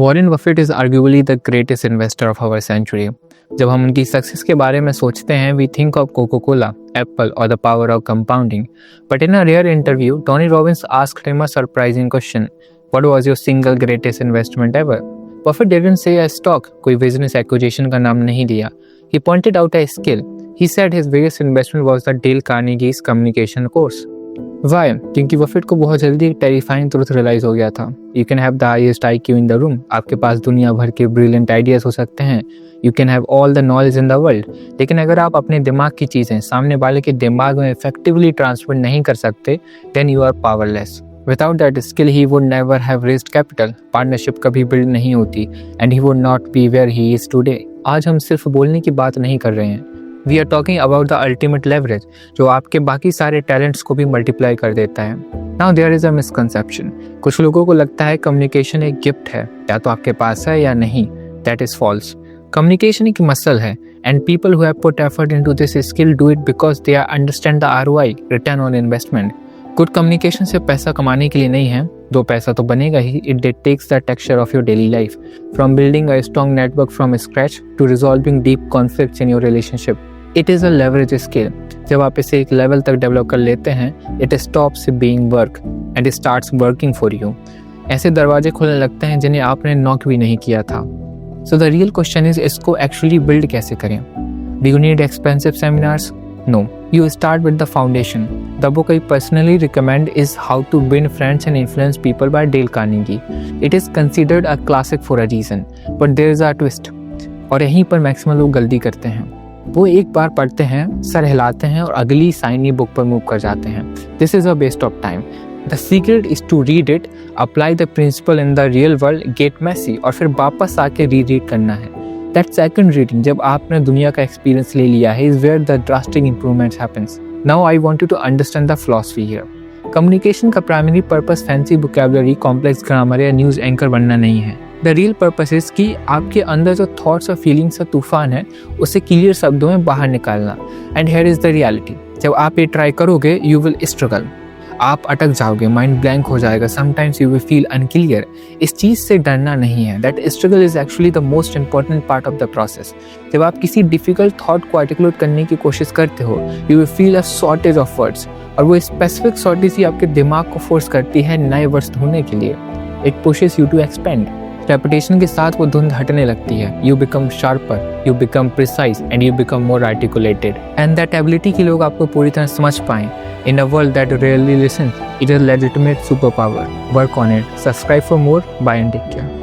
Warren Buffett is arguably the greatest investor of our century. जब हम उनकी success के बारे में सोचते हैं, we think of Coca Cola, Apple और the power of compounding. But in a rare interview, Tony Robbins asked him a surprising question, what was your single greatest investment ever? Buffett didn't say a stock, कोई business acquisition का नाम नहीं लिया। He pointed out a skill. He said his biggest investment was the Dale Carnegie's communication course. Why? क्योंकि Buffett को बहुत जल्दी एक टेरिफाइंग ट्रुथ रियलाइज हो गया था। You can have the highest IQ in the room. आपके पास दुनिया भर के ब्रिलियंट आइडियाज हो सकते हैं। You can have all the knowledge in the world. लेकिन अगर आप अपने दिमाग की चीज़ें सामने वाले के दिमाग में इफेक्टिवली ट्रांसफर नहीं कर सकते, then you are powerless. Without that skill, he would never have raised capital. Partnership कभी बिल्ड नहीं होती, and he would not be where he is today. आज हम सिर्फ बोलने की बात नहीं कर रहे हैं। We are talking about the ultimate leverage, जो आपके बाकी सारे टैलेंट्स को भी मल्टीप्लाई कर देता है। Now there is a misconception. कुछ लोगों को लगता है कम्युनिकेशन एक गिफ्ट है, या तो आपके पास है या नहीं। That is false. कम्युनिकेशन एक मसल है, and people who have put effort into this skill do it because they are understand the ROI, return on investment. Good communication सिर्फ पैसा कमाने के लिए नहीं है, दो पैसा तो बनेगा ही। It takes the texture of your daily life, from building a strong network from scratch to resolving deep conflicts in your relationship. It is a leverage skill. जब आप इसे एक लेवल तक डेवलप कर लेते हैं, it stops being work and it starts working for you. ऐसे दरवाजे खुलने लगते हैं जिन्हें आपने नॉक भी नहीं किया था। So the real question is, इसको एक्चुअली बिल्ड कैसे करें? Do you need expensive seminars? No, you start with the foundation. The book I personally recommend is How to Win Friends and Influence People by Dale Carnegie. It is considered a classic for a reason, but there is a twist. और यहीं पर maximum लोग गलती करते हैं। वो एक बार पढ़ते हैं, सर हिलाते हैं और अगली साइनी बुक पर मूव कर जाते हैं। This is a waste of time. The secret is to read it, apply the principle in the real world, get messy, और फिर वापस आके रीड करना है। That second reading, जब आपने दुनिया का एक्सपीरियंस ले लिया है, is where the drastic improvements happens. Now I want you to understand the philosophy here. Communication का primary purpose fancy vocabulary, complex grammar या news anchor बनना नहीं है। The real purpose is कि आपके अंदर जो thoughts और feelings का तूफान है, उसे क्लियर शब्दों में बाहर निकालना। And here is the reality. जब आप ये ट्राई करोगे, you will struggle. आप अटक जाओगे, माइंड ब्लैंक हो जाएगा, sometimes you will feel unclear. इस चीज़ से डरना नहीं है। That struggle is actually the most important part of the process. जब आप किसी डिफिकल्ट थॉट को आर्टिकुलेट करने की कोशिश करते हो, you will feel a shortage of words, और वो स्पेसिफिक शॉर्टेज ही आपके दिमाग को फोर्स करती है नए वर्ड्स ढूंढने के लिए। It pushes you to expand. Repetition के साथ वो धुंध हटने लगती है। You become sharper, you become precise and you become more articulated. And that ability की लोग आपको पूरी तरह समझ पाएं in a world that rarely listens, it is a legitimate superpower. Work on it. Subscribe for more. Bye and take care.